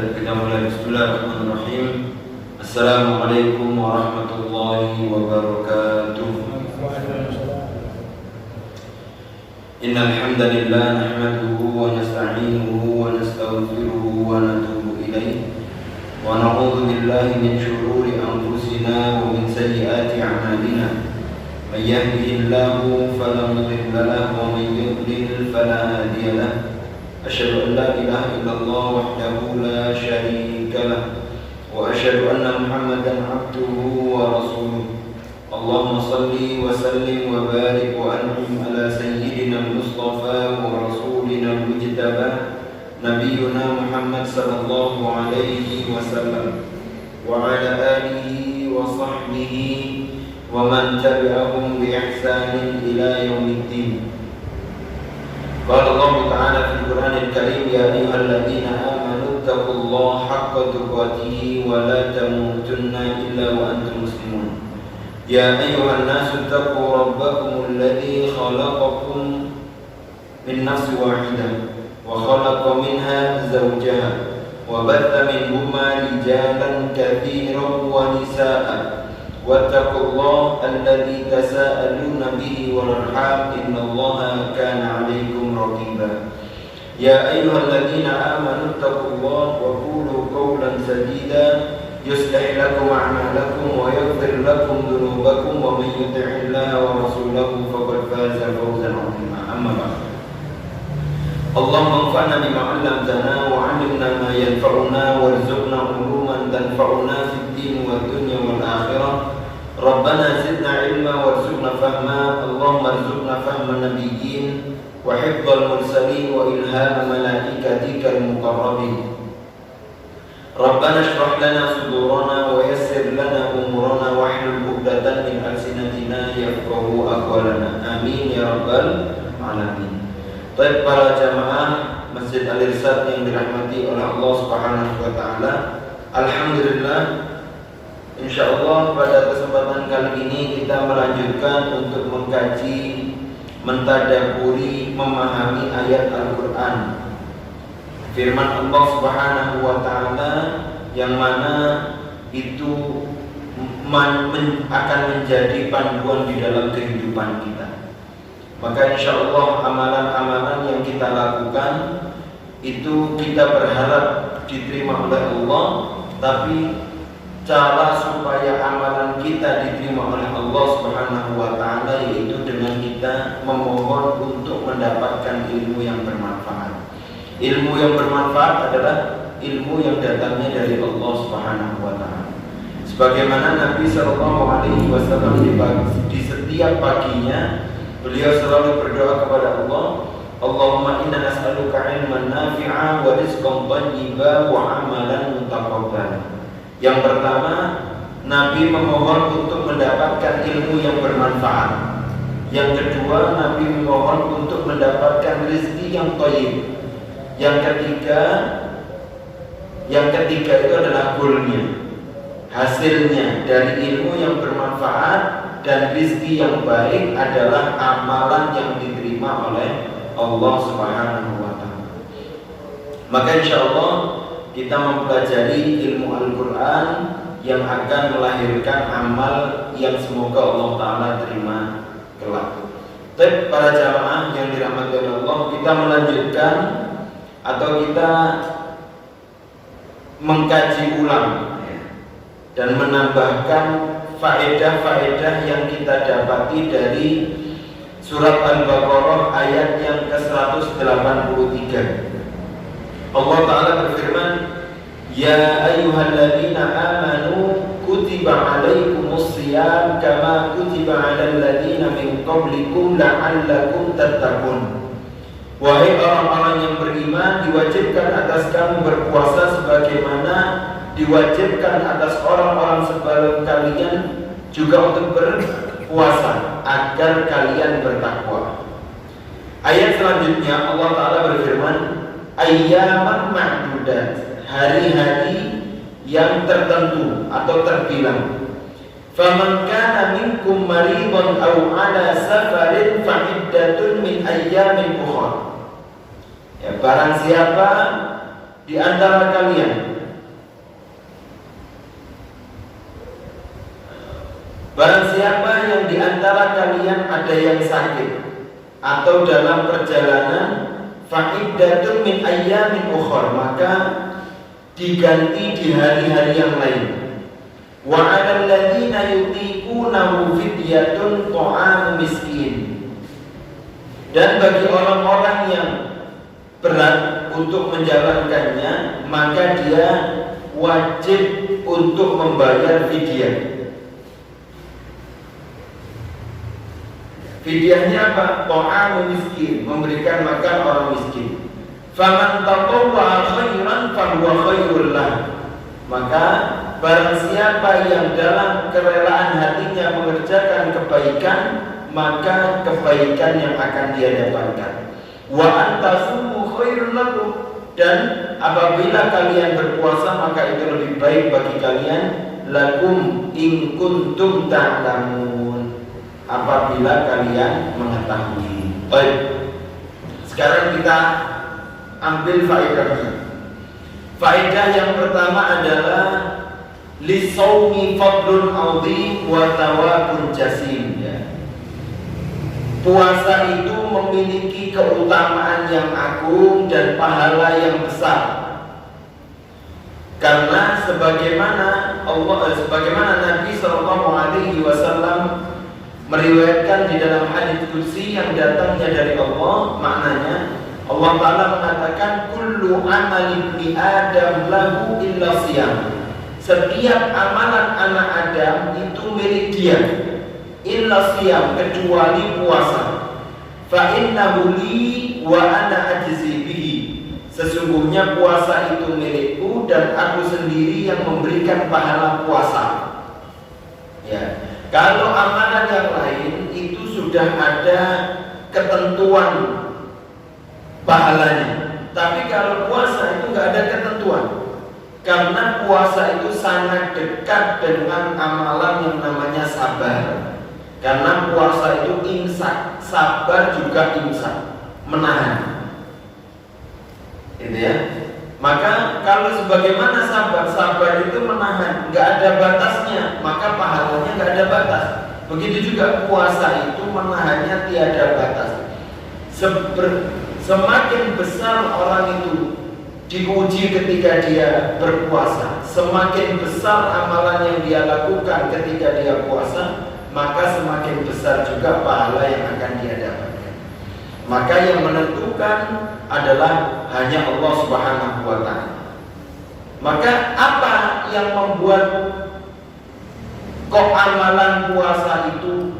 Kita mulai. Bismillahirrahmanirrahim. Assalamualaikum warahmatullahi wabarakatuh. Innal hamdalillah nahmaduhu wa nasta'inuhu wa nastaghfiruhu wa natubu ilayh wa na'udzu billahi min shururi anfusina wa min sayyiati a'malina. May yahdihillahu fala mudilla lahu wa may yudlil fala hadiya lahu. Asyhadu an la ilaha illallah wahdahu la syarika lah wa asyhadu anna Muhammadan abduhu wa rasuluh. Allahumma salli wa sallim wa barik wa an'im ala sayyidina al-mustafa wa rasulina al-mujtaba nabiyyuna Muhammad sallallahu alaihi wasallam wa ala alihi wa sahbihi wa man tabi'ahum bi ihsanin ila yaumiddin. Qala Allah Ta'ala fil Qur'anil Karim, ya ayyuhalladzina amanu taqullaha haqqa tuqatih wa la tamutunna illa wa antum muslimun. Ya ayyuhan nasu taqu rabbakumul ladzi khalaqakum min nafsin wahidah wa khalaqa minha zawjaha wa batha minhuma rijalan katsiran wa nisaa'a wattaqullaha alladzi tasaaluna bihi wal arham innallaha kana 'alaikum raqiba. Ya ayyuhalladzina amanu taqullaha wa qulu qawlan sadida yuslih lakum a'malakum wa yaghfir lakum dhunubakum wa may yuti'illaha wa rasulahu faqad faza fawzan 'azima. Amma ba'd. Allahumma anfa'na bima 'allamtana wa 'allimna ma yanfa'una warzuqna 'uluman tanfa'una fid din wad dunya wal akhirah. Rabbana zidna 'ilma warzuqna fahma. Allahumma arzuqna fahma nabiyyin wa hifdzal mursalin wa ilhama malaikatikal muqarrabin. Rabbana shrah lana sudurana wa yassir lana umurana wahlul 'uqdatan min alsinatina yafqahu aqwalana. Amin ya rabbal alamin. Baik para jamaah Masjid Al-Irsyad yang dirahmati oleh Allah Subhanahu wa taala, alhamdulillah, insyaallah pada kesempatan kali ini kita melanjutkan untuk mengkaji, mentadaburi, memahami ayat Al-Qur'an. Firman Allah Subhanahu wa taala yang mana itu akan menjadi panduan di dalam kehidupan kita. Maka insyaallah amalan-amalan yang kita lakukan itu kita berharap diterima oleh Allah, tapi cara supaya amalan kita diterima oleh Allah Subhanahu wa taala yaitu dengan kita memohon untuk mendapatkan ilmu yang bermanfaat. Ilmu yang bermanfaat adalah ilmu yang datangnya dari Allah Subhanahu wa taala. Sebagaimana Nabi sallallahu alaihi wasallam di setiap paginya beliau selalu berdoa kepada Allah, Allahumma inna nas'aluka ilman nafi'a wa rizqan thayyiban wa amalan mutaqabbala. Yang pertama, Nabi memohon untuk mendapatkan ilmu yang bermanfaat. Yang kedua, Nabi memohon untuk mendapatkan rezeki yang thayyib. Yang ketiga itu adalah goalnya, hasilnya dari ilmu yang bermanfaat dan rezeki yang baik adalah amalan yang diterima oleh Allah Subhanahu wa taala. Maka insyaallah kita mempelajari ilmu Al-Qur'an yang akan melahirkan amal yang semoga Allah taala terima kelak. Baik para jamaah yang dirahmati oleh Allah, kita melanjutkan atau kita mengkaji ulang dan menambahkan faedah-faedah yang kita dapati dari surat Al-Baqarah ayat yang ke-183. Allah Ta'ala berfirman, ya ayyuhalladzina amanu kutiba alaikumus shiyam kama kutiba alal ladzina min qablikum la'allakum tattaqun. Wahai orang-orang yang beriman, diwajibkan atas kamu berpuasa sebagaimana diwajibkan atas orang-orang sebelum kalian juga untuk berpuasa agar kalian bertakwa. Ayat selanjutnya Allah Ta'ala berfirman, ayyaman ma'dudat, hari-hari yang tertentu atau terbilang. Faman kana minkum maridan aw ala safarin fa iddatun min ayyamin ukhra. Ya, barang siapa di antara kalian Barang siapa yang di antara kalian ada yang sakit atau dalam perjalanan, fa'iddatun min ayyamin ukhra, maka diganti di hari-hari yang lain. Wa 'alal ladzina yutiqunahu fidyatun ta'amu miskin. Dan bagi orang-orang yang berat untuk menjalankannya, maka dia wajib untuk membayar fidyah. Fidyahnya apa? Ta'amu miskin, memberikan makan orang miskin. Faman tatawwa khairan fahuwa khairul lah. Maka barang siapa yang dalam kerelaan hatinya mengerjakan kebaikan, maka kebaikan yang akan dia dapatkan. Wa antasumu khairul lakum, dan apabila kalian berpuasa maka itu lebih baik bagi kalian. Lakum in kuntum ta'lamun, apabila kalian mengetahui. Baik. Sekarang kita ambil faedahnya. Faedah yang pertama adalah lisawmi fadlun 'azim wa thawabun jasim. Puasa itu memiliki keutamaan yang agung dan pahala yang besar. Karena sebagaimana Nabi SAW meriwayatkan di dalam hadits qudsi yang datangnya dari Allah, maknanya Allah Ta'ala mengatakan kullu amal ibni Adam lahu illa siyam. Setiap amalan anak Adam itu milik dia, illa siyam, kecuali puasa. Fa innahu li wa ana ajzi bihi. Sesungguhnya puasa itu milikku dan aku sendiri yang memberikan pahala puasa. Ya. Kalau amalan yang lain itu sudah ada ketentuan pahalanya, tapi kalau puasa itu nggak ada ketentuan, karena puasa itu sangat dekat dengan amalan yang namanya sabar. Karena puasa itu imsak, sabar juga imsak, menahan. Gitu ya. Maka kalau sebagaimana sabar itu menahan, nggak ada batasnya, maka pahalanya nggak ada batas. Begitu juga puasa itu menahannya tiada batas. Semakin besar orang itu diuji ketika dia berpuasa, semakin besar amalan yang dia lakukan ketika dia puasa, maka semakin besar juga pahala yang akan dia dapatkan. Maka yang menentukan adalah hanya Allah Subhanahu wa Ta'ala. Maka apa yang membuat kok amalan puasa itu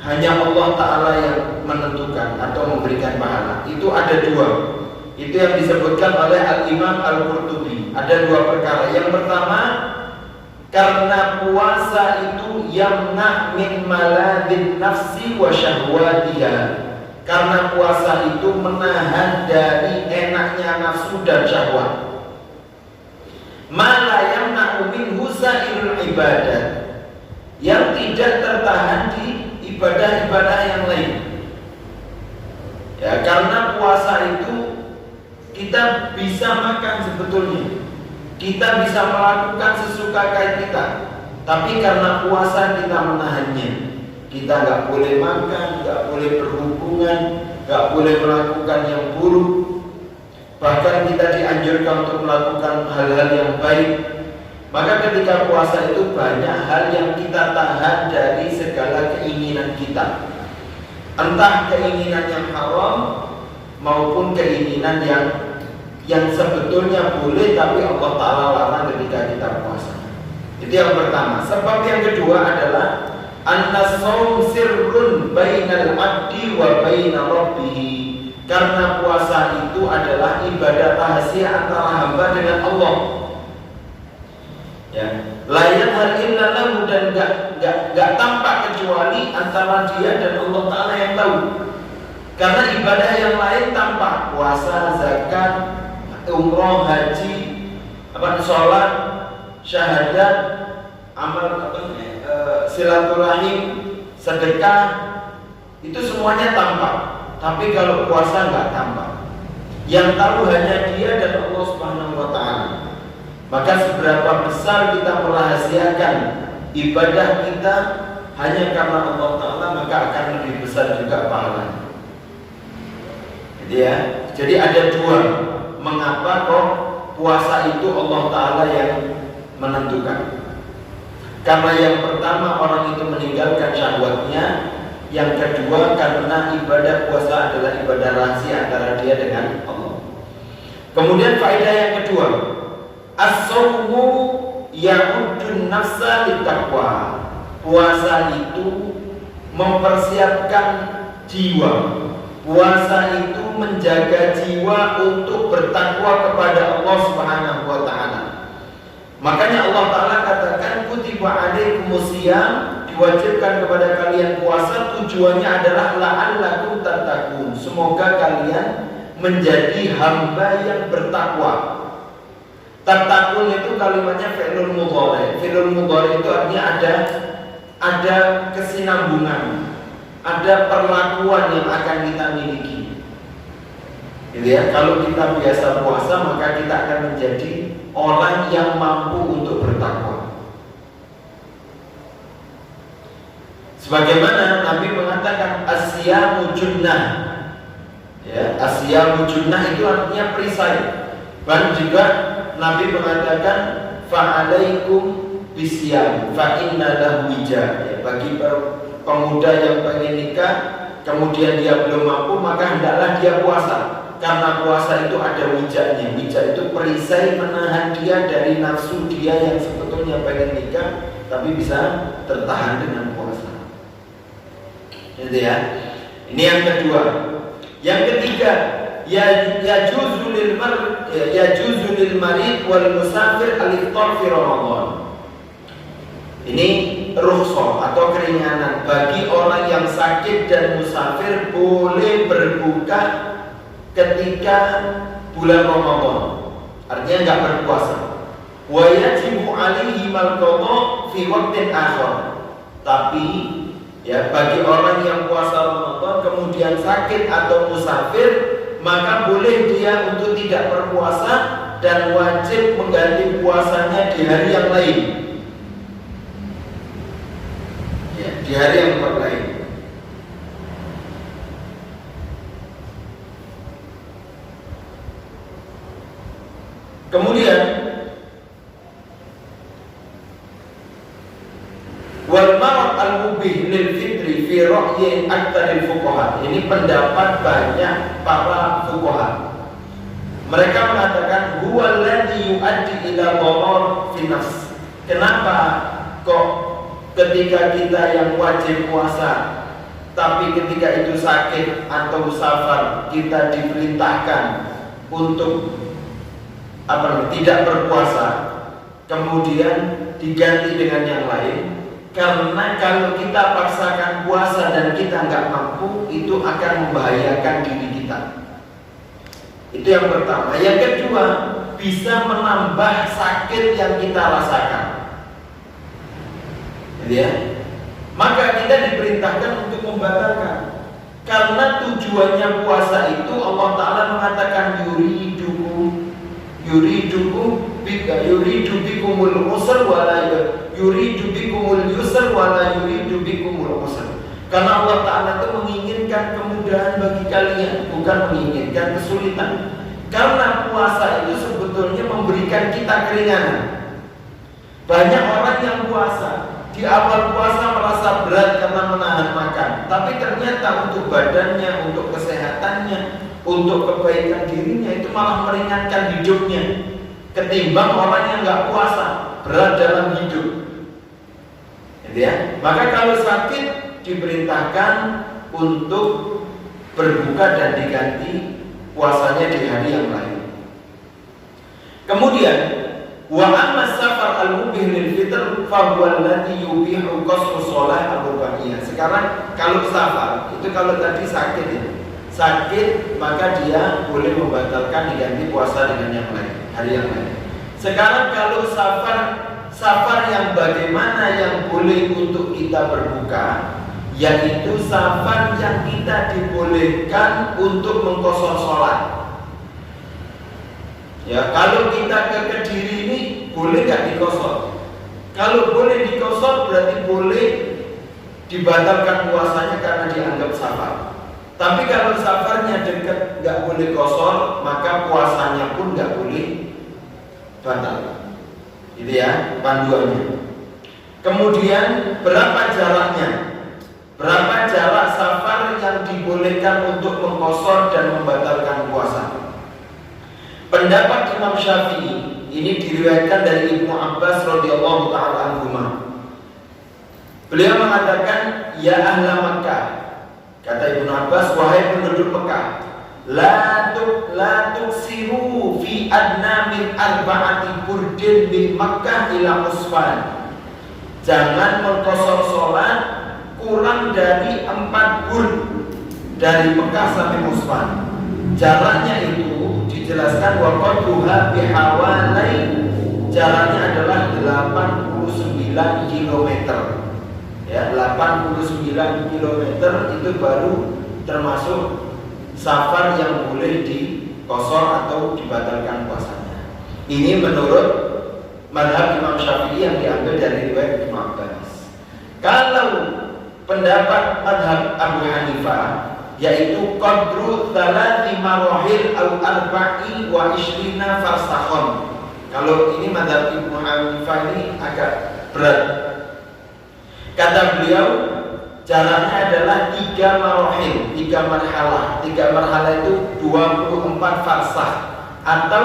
hanya Allah Ta'ala yang menentukan atau memberikan pahala? Itu ada dua. Itu yang disebutkan oleh Al-Imam Al-Qurtubi. Ada dua perkara. Yang pertama, karena puasa itu yamna min maladhin nafsi wa syahwatiha. Karena puasa itu menahan dari enaknya nafsu dan syahwat. Mala yamna min husairul ibadah, yang tidak tertahan di ibadah-ibadah yang lain. Ya, karena puasa itu kita bisa makan sebetulnya, kita bisa melakukan sesuka kita, tapi karena puasa kita menahannya. Kita nggak boleh makan, nggak boleh berhubungan, nggak boleh melakukan yang buruk. Bahkan kita dianjurkan untuk melakukan hal-hal yang baik. Maka ketika puasa itu banyak hal yang kita tahan dari segala keinginan kita. Entah keinginan yang haram maupun keinginan yang sebetulnya boleh tapi Allah Ta'ala larang ketika kita puasa. Itu yang pertama. Sebab yang kedua adalah an-nasawm sirrun bainal abdi wa baina rabbih. Karena puasa itu adalah ibadah rahasia antara hamba dengan Allah. Ya, layan hal illa lahu, dan enggak tampak kecuali antara dia dan Allah Ta'ala yang tahu. Karena ibadah yang lain tampak, puasa, zakat, umroh, haji, sholat, syahadat, amal silaturahim, sedekah, itu semuanya tampak. Tapi kalau puasa nggak tampak. Yang tahu hanya dia dan Allah Subhanahu wa Ta'ala. Maka seberapa besar kita merahasiakan ibadah kita, hanya karena Allah Ta'ala, maka akan lebih besar juga pahalanya. Jadi ada dua, mengapa kok puasa itu Allah Ta'ala yang menentukan. Karena yang pertama orang itu meninggalkan syahwatnya, yang kedua karena ibadah puasa adalah ibadah rahasia antara dia dengan Allah. Kemudian faedah yang kedua, as-sawmu ya'uddun nafsa littaqwa. Puasa itu mempersiapkan jiwa. Puasa itu menjaga jiwa untuk bertakwa kepada Allah Subhanahu wa taala. Makanya Allah Ta'ala katakan kutiba alaikumusiyam, diwajibkan kepada kalian puasa, tujuannya adalah la'allakum tattaqun, semoga kalian menjadi hamba yang bertakwa. Tattaqun itu kalimatnya fi'lul mudhari. Fi'lul mudhari itu artinya ada kesinambungan, ada perlakuan yang akan kita miliki. Gitu ya, kalau kita biasa puasa maka kita akan menjadi orang yang mampu untuk bertakwa. Sebagaimana Nabi mengatakan asyamu junnah. Ya, asyamu junnah itu artinya perisai. Dan juga Nabi mengatakan fa'alaikum bisyam fa inna lahu wija. Ya, bagi pemuda yang pengen nikah kemudian dia belum mampu, maka hendaklah dia puasa. Karena puasa itu ada wijanya. Wija itu perisai menahan dia dari nafsu dia yang sebetulnya pengen nikah tapi bisa tertahan dengan puasa. Gitu ya. Ini yang kedua. Yang ketiga, yajuzu lil marid wal musafir al-iftar fi Ramadan. Ini rukhsah atau keringanan bagi orang yang sakit dan musafir boleh berbuka ketika bulan Ramadan, artinya nggak berpuasa. Wa yajibu alaihi al-qadha fi waqtin akhar. Tapi ya bagi orang yang puasa Ramadan kemudian sakit atau musafir, maka boleh dia untuk tidak berpuasa dan wajib mengganti puasanya di hari yang lain. Ya, di hari yang lain. Kemudian wal marad al-mubih lil fitri fi ra'yi aktsaril fuqaha. Ini pendapat banyak para fuqaha. Mereka mengatakan huwa alladhi yu'addi ila dharar fi nafs. Kenapa kok ketika kita yang wajib puasa tapi ketika itu sakit atau safar kita diperintahkan untuk tidak berpuasa, kemudian diganti dengan yang lain? Karena kalau kita paksakan puasa dan kita nggak mampu, itu akan membahayakan diri kita. Itu yang pertama. Yang kedua, bisa menambah sakit yang kita rasakan. Jadi ya, maka kita diperintahkan untuk membatalkan. Karena tujuannya puasa itu Allah Ta'ala mengatakan yuridu bikumul usr wala yuridu bikumul yusr wala yuridu bikumul usr. Karena Allah Ta'ala itu menginginkan kemudahan bagi kalian, bukan menginginkan kesulitan. Karena puasa itu sebetulnya memberikan kita keringanan. Banyak orang yang puasa di awal puasa merasa berat karena menahan makan, tapi ternyata untuk badannya, untuk kesehatannya, untuk kebaikan dirinya itu malah meringankan hidupnya ketimbang orang yang nggak puasa, berat dalam hidup. Gitu ya. Maka kalau sakit diperintahkan untuk berbuka dan diganti puasanya di hari yang lain. Kemudian wa amma safar al-mubih lil fitr fa huwa alladhi yubihu qasru shalah ar-rubaiyah. Sekarang kalau safar itu kalau tadi sakit ya. Sakit maka dia boleh membatalkan diganti puasa dengan yang lain, hari yang lain. Sekarang kalau safar yang bagaimana yang boleh untuk kita berbuka, yaitu safar yang kita dibolehkan untuk mengqashar sholat. Ya, kalau kita ke Kediri ini boleh nggak diqashar? Kalau boleh diqashar berarti boleh dibatalkan puasanya karena dianggap safar. Tapi kalau safarnya dekat nggak boleh kosor, maka puasanya pun nggak boleh batal. Gitu ya panduannya. Kemudian berapa jaraknya? Berapa jarak safar yang dibolehkan untuk mengkosor dan membatalkan puasa? Pendapat Imam Syafi'i ini diriwayatkan dari Ibnu Abbas radhiyallahu taala anhuma. Beliau mengatakan, ya ahla Makkah, kata Ibnu Abbas, wahai penduduk Mekah, la tuksiru fi adna min arba'ati burdin min Makkah ila Usfan. Jangan mengkosor sholat kurang dari 4 burd dari Mekah sampai Usfan. Jaraknya itu dijelaskan waqadruha bihawalai, jaraknya adalah 89 km. Ya, 89 km itu baru termasuk safar yang boleh dikosor atau dibatalkan puasanya. Ini menurut mazhab Imam Syafi'i yang diambil dari riwayat Ibnu Abbas. Kalau pendapat mazhab Abu Hanifah, yaitu qadru 3 marahil au arba'i wa ishrina farsakhon. Kalau ini mazhab Ibnu Hanifah ini agak berat. Kata beliau, jaraknya adalah 3 marahil, 3 marhalah. 3 marhalah itu 24 farsakh atau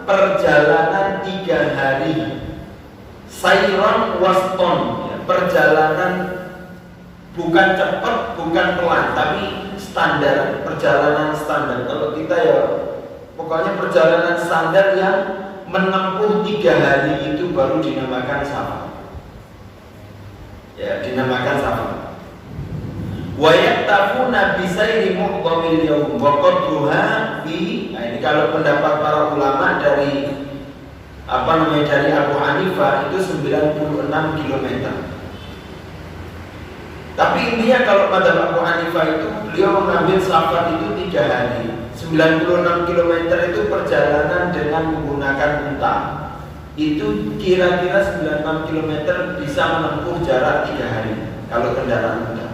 perjalanan 3 hari. Sayron waston, ya, perjalanan bukan cepat, bukan pelan, tapi standar, perjalanan standar. Kalau kita ya pokoknya perjalanan standar yang menempuh 3 hari itu baru dinamakan safar. Ya, dinamakan safar. Wa yaktafuna bi sayri muqdhamil yawm wa qadruha bi. Nah, ini kalau pendapat para ulama dari dari Abu Hanifah itu 96 km. Tapi intinya kalau pada Abu Hanifah itu beliau mengambil safar itu 3 hari. 96 km itu perjalanan dengan menggunakan unta. Itu kira-kira 96 km bisa menempuh jarak 3 hari kalau kendaraan unta.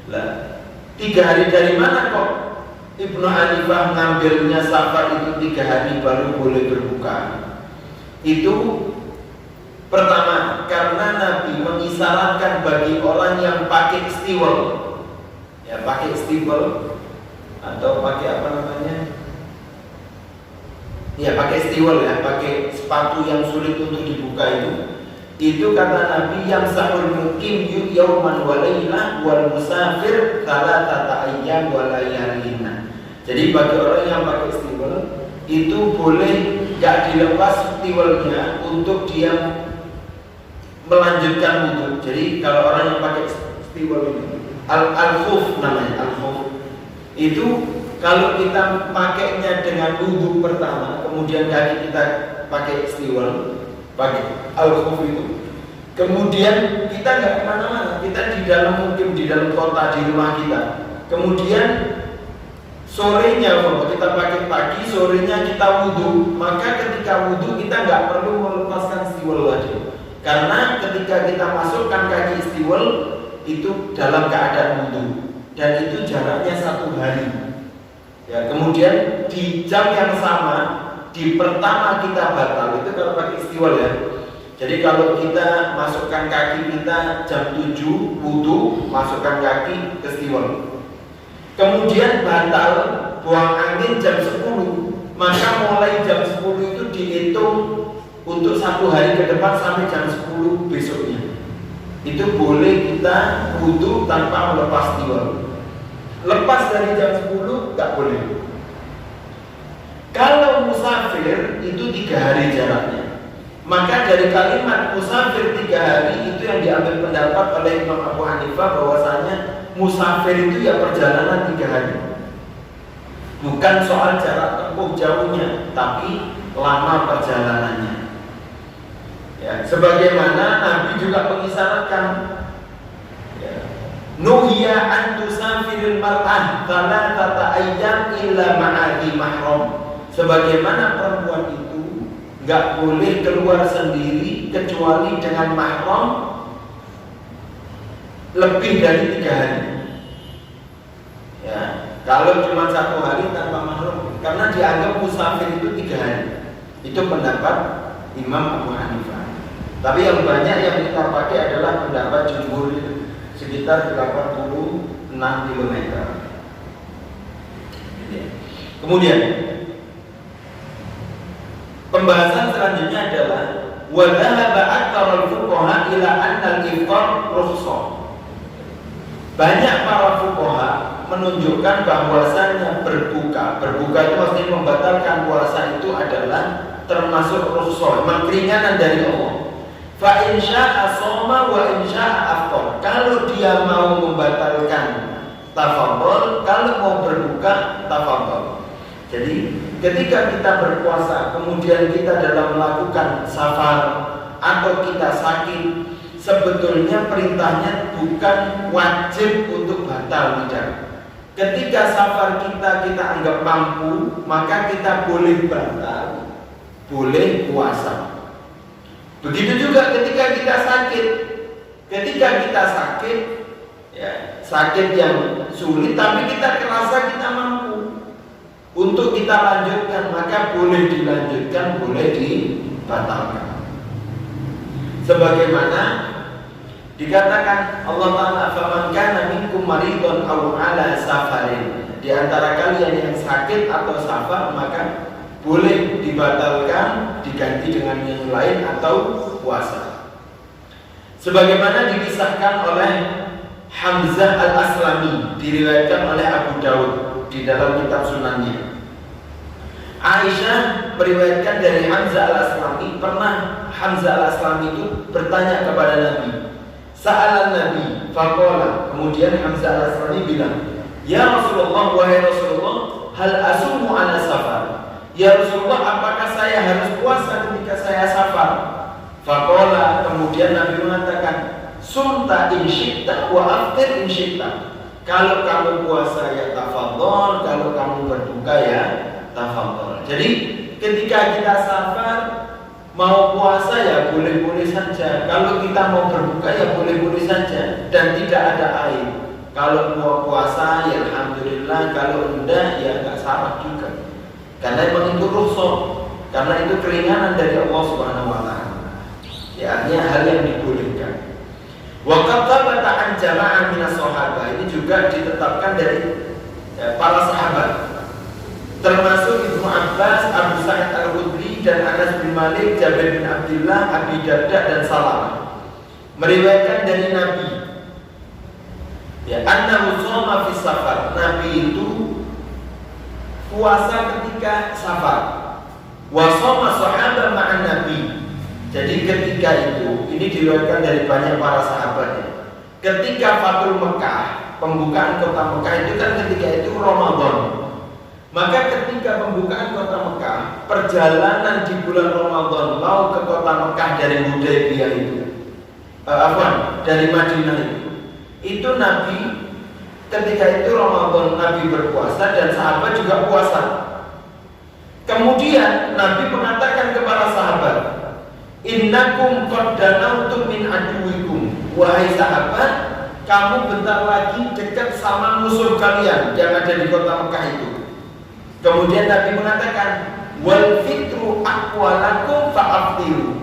Lah, 3 hari dari mana kok Ibnu Hanifah mengambilnya safar itu 3 hari baru boleh berbuka? Itu pertama, karena Nabi mengisyaratkan bagi orang yang pakai istiwal, ya pakai istiwal atau pakai apa namanya? Ya pakai istiwal, ya pakai sepatu yang sulit untuk dibuka itu kata Nabi yang sahur mukim yauman walailah wal musafir thalathata ayyam wa layalina. Jadi bagi orang yang pakai istiwal itu boleh gak dilepas istiwalnya untuk dia melanjutkan wudu. Jadi kalau orang yang pakai istiwal ini al-khuf namanya, al-khuf itu kalau kita pakainya dengan wudu pertama, kemudian kaki kita pakai istiwal, pakai al-khuf itu, kemudian kita nggak kemana-mana, kita di dalam, mungkin di dalam kota, di rumah kita, kemudian sorenya kalau kita pakai pagi, sorenya kita wudu, maka ketika wudu kita nggak perlu melepaskan istiwal lagi, karena ketika kita masukkan kaki istiwal itu dalam keadaan wudu dan itu jaraknya 1 hari. Ya, kemudian di jam yang sama, di pertama kita batal itu kalau pakai istiwal ya. Jadi kalau kita masukkan kaki kita jam 7 wudu, masukkan kaki ke istiwal. Kemudian batal buang angin jam 10, maka mulai jam 10 itu dihitung untuk 1 hari ke depan sampai jam 10 besoknya. Itu boleh kita wudu tanpa melepas istiwal. Lepas dari jam 10 nggak boleh. Kalau musafir itu 3 hari jaraknya, maka dari kalimat musafir 3 hari itu yang diambil pendapat oleh Imam Abu Hanifah bahwasanya musafir itu ya perjalanan 3 hari. Bukan soal jarak tempuh jauhnya, tapi lama perjalanannya. Ya, sebagaimana Nabi juga mengisyaratkan, nuhiya an tusafiril mar'ah thalathata ayyam illa ma'adi mahram. Sebagaimana perempuan itu enggak boleh keluar sendiri kecuali dengan mahram lebih dari 3 hari. Ya, kalau cuma 1 hari tanpa mahram, karena dianggap musafir itu 3 hari. Itu pendapat Imam Abu Hanifah. Tapi yang banyak yang kita pakai adalah pendapat jumhur, sekitar 86 km. Kemudian pembahasan selanjutnya adalah wa dhahaba aktsarul fuqaha ila anna al-iftar rukhsah. Banyak para fuqaha menunjukkan bahwasannya berbuka itu maksudnya membatalkan puasa itu adalah termasuk rukhsah, memang keringanan dari Allah. Fa in syaa shoma wa in syaa afṭar. Kalau dia mau membatalkan tafadhol, kalau mau berbuka tafadhol. Jadi ketika kita berpuasa kemudian kita dalam melakukan safar atau kita sakit, sebetulnya perintahnya bukan wajib untuk batal, tidak. Ketika safar kita anggap mampu, maka kita boleh batal, boleh puasa. Begitu juga ketika kita sakit. Ketika kita sakit, ya, sakit yang sulit tapi kita kerasa kita mampu untuk kita lanjutkan, maka boleh dilanjutkan, boleh dibatalkan. Sebagaimana dikatakan Allah Ta'ala, faman kana minkum maridun aw ala safarin. Di antara kalian yang sakit atau safar, maka boleh dibatalkan, diganti dengan yang lain atau puasa. Sebagaimana dikisahkan oleh Hamzah al-Aslami, diriwayatkan oleh Abu Daud di dalam kitab sunannya. Aisyah meriwayatkan dari Hamzah al-Aslami, pernah Hamzah al-Aslami itu bertanya kepada Nabi. Sa'alan Nabi faqala, kemudian Hamzah al-Aslami bilang, ya Rasulullah, wahai Rasulullah, hal asumu ala safar. Ya Rasulullah, apakah saya harus puasa ketika saya safar? Faqala, kemudian Nabi mengatakan, sumta in syi'ta wa aftir in syi'ta. Kalau kamu puasa ya tafadhol, kalau kamu berbuka ya tafadhol. Jadi ketika kita safar mau puasa ya boleh-boleh saja. Kalau kita mau berbuka ya boleh-boleh saja dan tidak ada aib. Kalau mau puasa ya alhamdulillah, kalau enggak ya enggak salah juga. Karena memang itu rukhsah, karena itu keringanan dari Allah Subhanahu wa taala. Ya, artinya hal yang dibolehkan. Wa qad thabata an jama'ah minas sahabah, ini juga ditetapkan dari para sahabat, termasuk Ibnu Abbas, Abu Sa'id Al-Khudri dan Anas bin Malik, Jabir bin Abdullah, Abi Darda dan Salamah, meriwayatkan dari Nabi, ya, annahu shoma fi safar. Nabi itu puasa ketika safar. Wa shoma sahabat ma'an Nabi. Jadi ketika itu, ini diriwayatkan dari banyak para sahabatnya. Ketika Fathul Mekah, pembukaan kota Mekah itu kan ketika itu Ramadan. Maka ketika pembukaan kota Mekah, perjalanan di bulan Ramadan mau ke kota Mekah dari Hudaybiyah itu, dari Madinah itu Nabi ketika itu Ramadan, Nabi berpuasa dan sahabat juga puasa. Kemudian Nabi mengatakan kepada sahabat, innakum qad danautum min aduwikum. Wahai sahabat, kamu bentar lagi dekat sama musuh kalian yang ada di kota Mekah itu. Kemudian Nabi mengatakan, wal fitru aqwalakum fa'aftiru.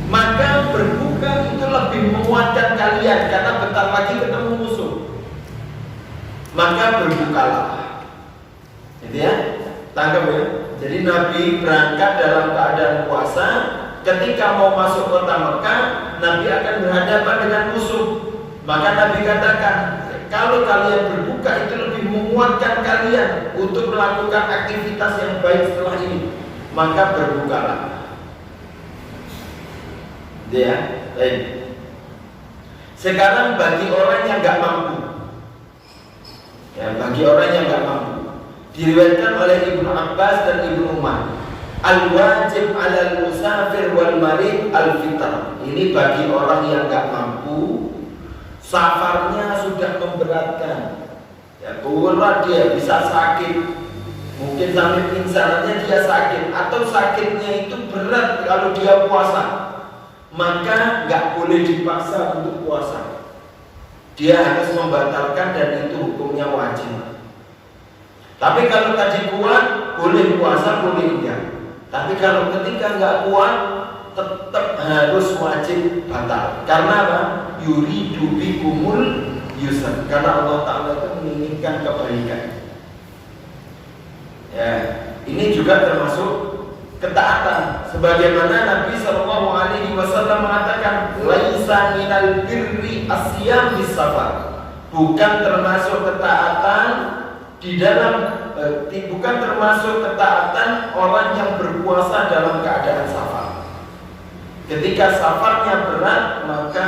Maka berbuka itu lebih menguatkan kalian karena bentar lagi ketemu musuh. Maka berbukalah. Gitu ya. Tangkap ya. Jadi Nabi berangkat dalam keadaan puasa. Ketika mau masuk kota Mekah, Nabi akan berhadapan dengan musuh. Maka Nabi katakan, kalau kalian berbuka itu lebih menguatkan kalian untuk melakukan aktivitas yang baik setelah ini, maka berbukalah. Ya, baik. Sekarang bagi orang yang nggak mampu, ya, bagi orang yang nggak mampu, diriwayatkan oleh Ibnu Abbas dan Ibnu Umar, al-wajib 'alal musafir wal marid al-fitr. Ini bagi orang yang nggak mampu, safarnya sudah memberatkan, ya, berat, dia bisa sakit, mungkin sampai pingsannya dia sakit, atau sakitnya itu berat kalau dia puasa, maka nggak boleh dipaksa untuk puasa. dia harus membatalkan dan itu hukumnya wajib. Tapi kalau tadi kuat, boleh puasa, boleh enggak. Tapi kalau ketika enggak kuat, tetap harus wajib batal. Karena apa? Yuridu bikumul yusr. Karena Allah Ta'ala itu menginginkan kebaikan. Ya, ini juga termasuk ketaatan. Sebagaimana Nabi SAW mengatakan, laisa minal birri asyam bis safar. Bukan termasuk ketaatan di dalam bukan termasuk ketaatan orang yang berpuasa dalam keadaan safar. Ketika safarnya berat, maka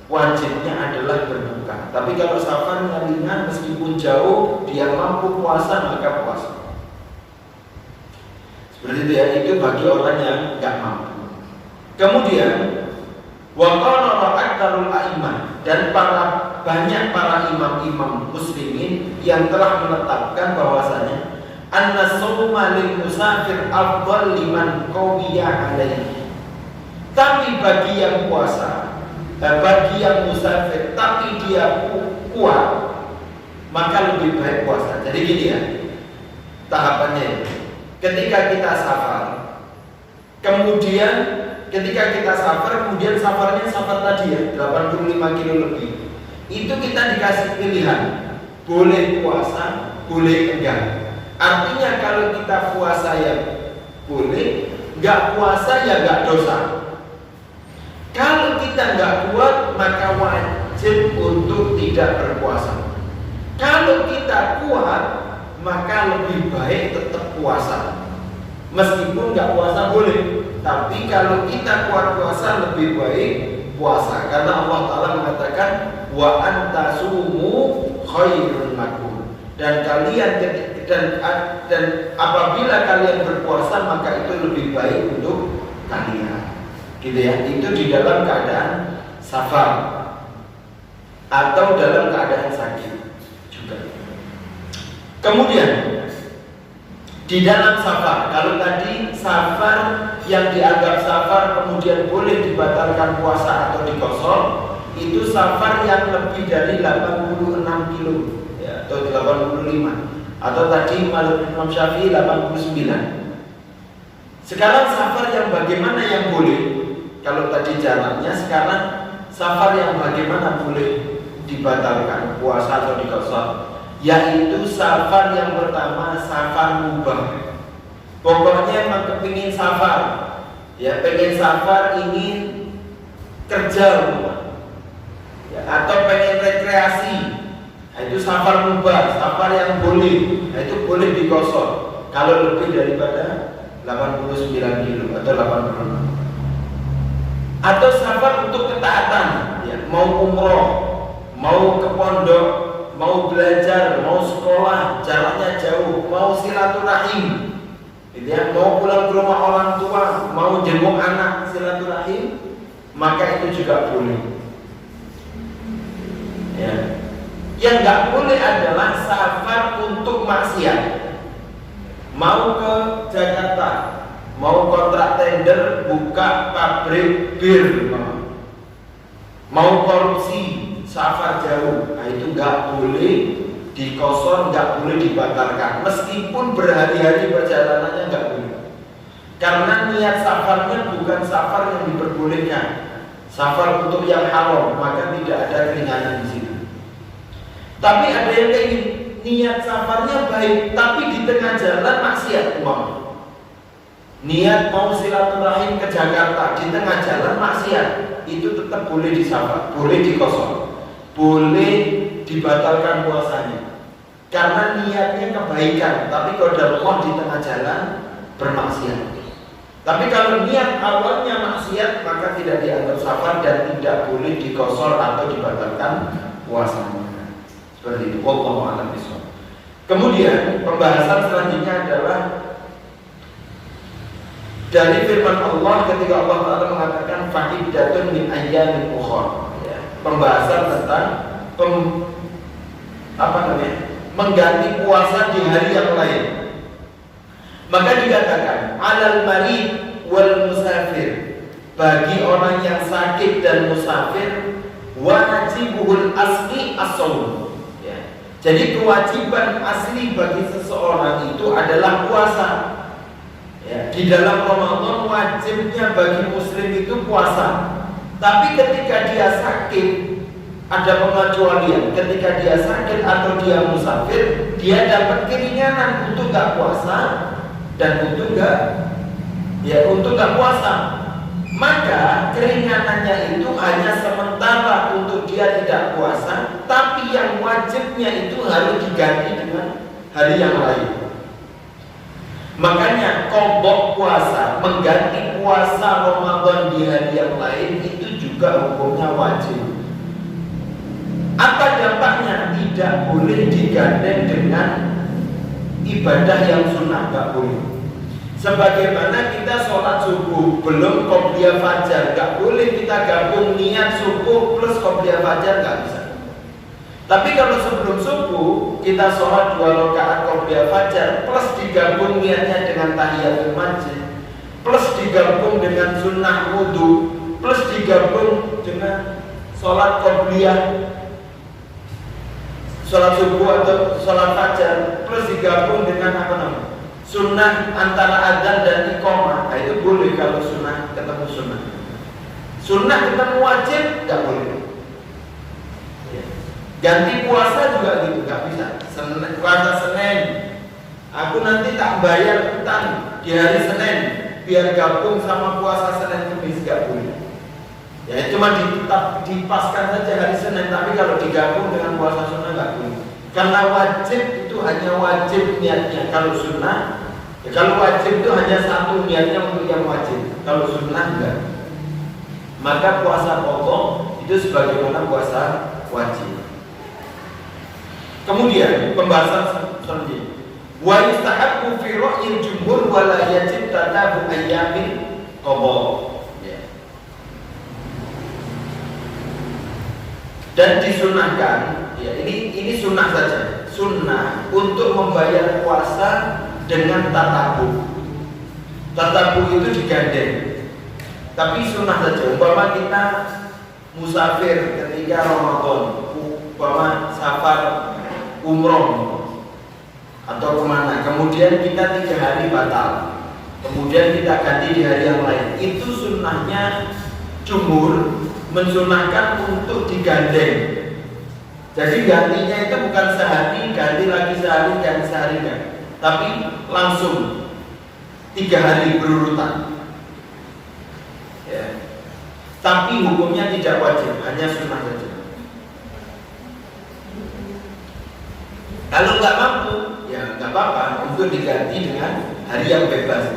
wajibnya adalah berbuka. Tapi kalau safarnya ringan, meskipun jauh, dia mampu puasa, maka puasa. Seperti itu ya, itu bagi orang yang nggak mampu. Kemudian, waqala aktsarul a'immah, dan banyak para imam-imam muslimin yang telah menetapkan bahwasanya anna shauma lil musafir afdal liman qawiya alaihi. Tapi bagi yang puasa, bagi yang musafir, tapi dia kuat, maka lebih baik puasa. Jadi gini ya, tahapannya. Ketika kita safar, kemudian safarnya safar tadi ya, 85 kilo lebih. Itu kita dikasih pilihan, boleh puasa, boleh enggak. Artinya kalau kita puasa ya boleh, enggak puasa ya enggak dosa. Kalau kita nggak kuat, maka wajib untuk tidak berpuasa. Kalau kita kuat, maka lebih baik tetap puasa. Meskipun nggak puasa boleh, tapi kalau kita kuat puasa lebih baik puasa. Karena Allah Ta'ala mengatakan wa antasumu khairun lakum. Dan apabila kalian berpuasa, maka itu lebih baik untuk kalian. Gitu ya, itu di dalam keadaan safar atau dalam keadaan sakit juga. Kemudian di dalam safar, kalau tadi safar yang dianggap safar kemudian boleh dibatalkan puasa atau dikosor, itu safar yang lebih dari 86 kilo ya, atau 85, atau tadi Imam Syafi'i 89. Sekarang safar yang bagaimana yang boleh? Kalau tadi jaraknya, sekarang safar yang bagaimana boleh dibatalkan puasa atau dikosor? Yaitu safar yang pertama, safar mubah. Pokoknya emang kepingin safar, ya pengen safar, ingin kerja ya, atau pengen rekreasi, nah, itu safar mubah, safar yang boleh, nah, itu boleh dikosor kalau lebih daripada 89 kilo atau 86. Atau safar untuk ketaatan ya, mau umroh, mau ke pondok, mau belajar, mau sekolah, jaraknya jauh, mau silaturahim gitu ya, mau pulang ke rumah orang tua, mau jenguk anak, silaturahim, maka itu juga boleh ya. Yang nggak boleh adalah safar untuk maksiat. Mau ke Jakarta, mau kontrak tender, buka pabrik bir, mau korupsi, safar jauh, nah itu nggak boleh dikosor, nggak boleh dibatalkan, meskipun berhari-hari perjalanannya nggak boleh. Karena niat safarnya bukan safar yang diperbolehkan, safar untuk yang haram, maka tidak ada keringanan di situ. Tapi ada yang kayak gini, niat safarnya baik, tapi di tengah jalan maksiat uang. Niat mau silaturahim ke Jakarta, di tengah jalan maksiat, itu tetap boleh disafar, boleh dikosor, boleh dibatalkan puasanya. Karena niatnya kebaikan, tapi kalau Allah di tengah jalan bermaksiat. Tapi kalau niat awalnya maksiat, maka tidak dianggap safar dan tidak boleh dikosor atau dibatalkan puasanya. Seperti itu. Wallahu a'lam bishawab. Kemudian pembahasan selanjutnya adalah dari firman Allah ketika Allah Ta'ala mengatakan fa'iddatun min ayyamin ukhra ya, pembahasan tentang mengganti puasa di hari yang lain. Maka dikatakan alal marid wal musafir, bagi orang yang sakit dan musafir, wajibuhul asli as-shaum. Ya. Jadi kewajiban asli bagi seseorang itu adalah puasa. Ya. Di dalam Ramadan wajibnya bagi muslim itu puasa. Tapi ketika dia sakit, ada pengecualian. Ketika dia sakit atau dia musafir, dia dapat keringanan untuk gak puasa dan untuk gak puasa. Maka keringanannya itu hanya sementara untuk dia tidak puasa, tapi yang wajibnya itu harus diganti dengan hari yang lain. Makanya qadha puasa, mengganti puasa Ramadan di hari yang lain itu juga hukumnya wajib. Apa dampaknya? Tidak boleh digandeng dengan ibadah yang sunnah, gak boleh. Sebagaimana kita sholat subuh belum qobliyah fajar, gak boleh kita gabung niat subuh plus qobliyah fajar, gak bisa. Tapi kalau sebelum subuh kita sholat 2 rakaat qobliyah fajar plus digabung niatnya dengan tahiyatul masjid, plus digabung dengan sunnah wudu, plus digabung dengan sholat qobliyah, sholat subuh atau sholat fajar, plus digabung dengan sunnah antara adzan dan iqamah. Nah, itu boleh kalau sunnah ketemu sunnah. Sunnah ketemu wajib nggak boleh. Ganti puasa juga gitu, nggak bisa. Puasa Senin, aku nanti tak bayar utang di hari Senin biar gabung sama puasa Senin Kamis, nggak boleh. Ya cuma dipaskan saja hari Senin, tapi kalau digabung dengan puasa sunnah nggak boleh. Karena wajib itu hanya wajib niatnya. Kalau sunnah, ya kalau wajib itu hanya satu niatnya untuk yang wajib. Kalau sunnah enggak. Maka puasa pokok itu sebagaimana puasa wajib. Kemudian pembahasan selanjutnya. Wa yustahabbu fi ra'yil jumhur wa la yajib tatabu ayyamin qadha. Dan disunahkan, ya ini sunnah saja, sunnah untuk membayar puasa dengan tatabu. Tatabu itu digandeng. Tapi sunnah saja. Umpama kita musafir ketika Ramadan, umpama safar umroh atau kemana, kemudian kita 3 hari batal, kemudian kita ganti di hari yang lain. Itu sunnahnya jumhur mensunahkan untuk digandeng. Jadi gantinya itu bukan sehari, ganti lagi sehari, ganti sehari kan, tapi langsung 3 hari berurutan. Ya. Tapi hukumnya tidak wajib, hanya sunnah saja. Kalau nggak mampu, ya nggak apa-apa untuk diganti dengan hari yang bebas.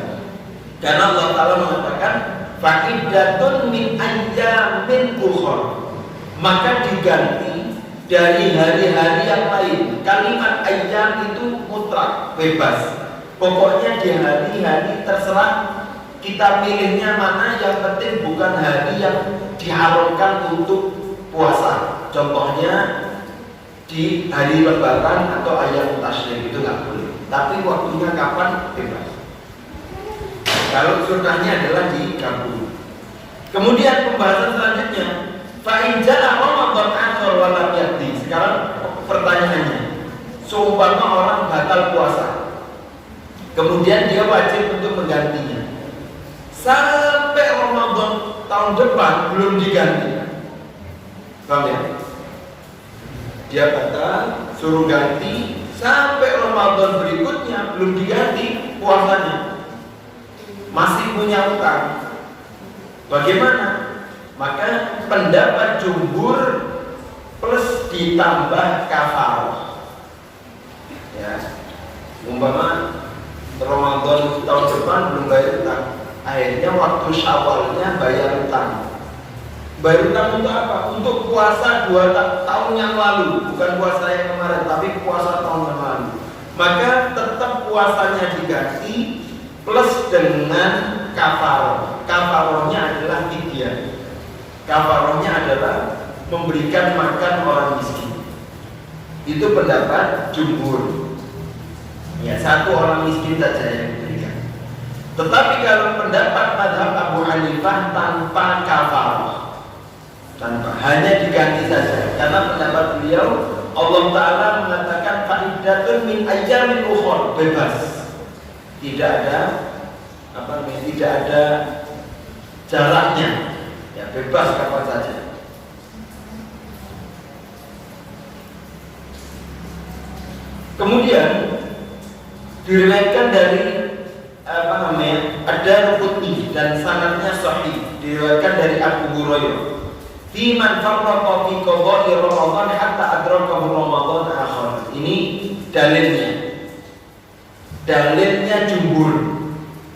Karena Allah Taala mengatakan fa'iddatun min ayyamin ukhra, maka diganti dari hari-hari yang lain. Kalimat ayyam itu mutlak, bebas. Pokoknya di hari-hari terserah kita pilihnya mana, yang penting bukan hari yang diharamkan untuk puasa. Contohnya di hari lebaran atau ayam tasyrik itu nggak boleh. Tapi waktunya kapan bebas. Kalau sunnahnya adalah digabung. Kemudian pembahasan selanjutnya, fa in jaa Ramadan akhir wa lam yaqdi. Sekarang pertanyaannya, seumpama orang batal puasa, kemudian dia wajib untuk menggantinya. Sampai Ramadan tahun depan belum diganti. Paham ya? Dia batal, suruh ganti, sampai Ramadan berikutnya belum diganti puasanya, masih punya utang. Bagaimana? Maka pendapat jumhur plus ditambah kafarah. Ya, umpama Ramadan tahun depan belum bayar utang, akhirnya waktu Syawalnya bayar utang. Bayar utang untuk apa? Untuk puasa 2 tahun yang lalu, bukan puasa yang kemarin, tapi puasa tahun yang lalu. Maka tetap puasanya diganti plus dengan kafarah. Kafarahnya adalah fidyah. Kafarahnya adalah memberikan makan orang miskin. Itu pendapat jumhur. Ya, 1 orang miskin saja yang diberikan. Tetapi kalau pendapat mazhab Abu Hanifah tanpa kafarah, tanpa, hanya diganti saja. Karena pendapat beliau, Allah Ta'ala mengatakan fa'iddatun min ayyamin ukhor, bebas, tidak ada tidak ada jaraknya, ya bebas kapan saja. Kemudian diriwayatkan dari Ad-Darqutni dan sanadnya sahih, diriwayatkan dari Abu Hurairah, fi man farraqa fi qada'i Ramadan hatta adrakahu Ramadan akhar. Ini dalilnya jumhur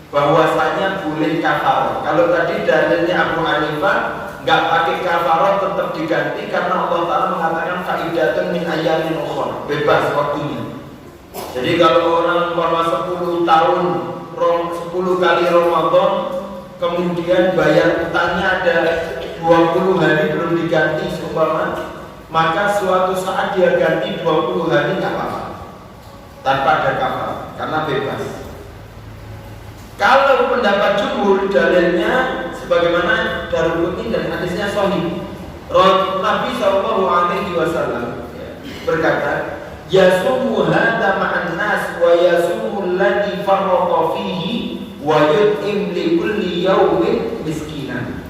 bahwasanya boleh kafarah. Kalau tadi dalilnya Abu Hanifah nggak pakai kafarah, tetap diganti karena Allah Ta'ala mengatakan faidatun min ayyamin ukhra, bebas waktunya. Jadi kalau orang umpama 10 tahun 10 kali Ramadan kemudian bayar utangnya ada 20 hari belum diganti seumpama, maka suatu saat dia ganti 20 hari nggak apa-apa tanpa ada kafarah karena bebas. Kalau pendapat jumhur dalilnya sebagaimana Darqutni dan hadisnya sahih, Nabi SAW berkata, yasumu hadza ma'an nas wa yasumu alladhi farraqa fihi wa yut'im li kulli yawmin miskinan.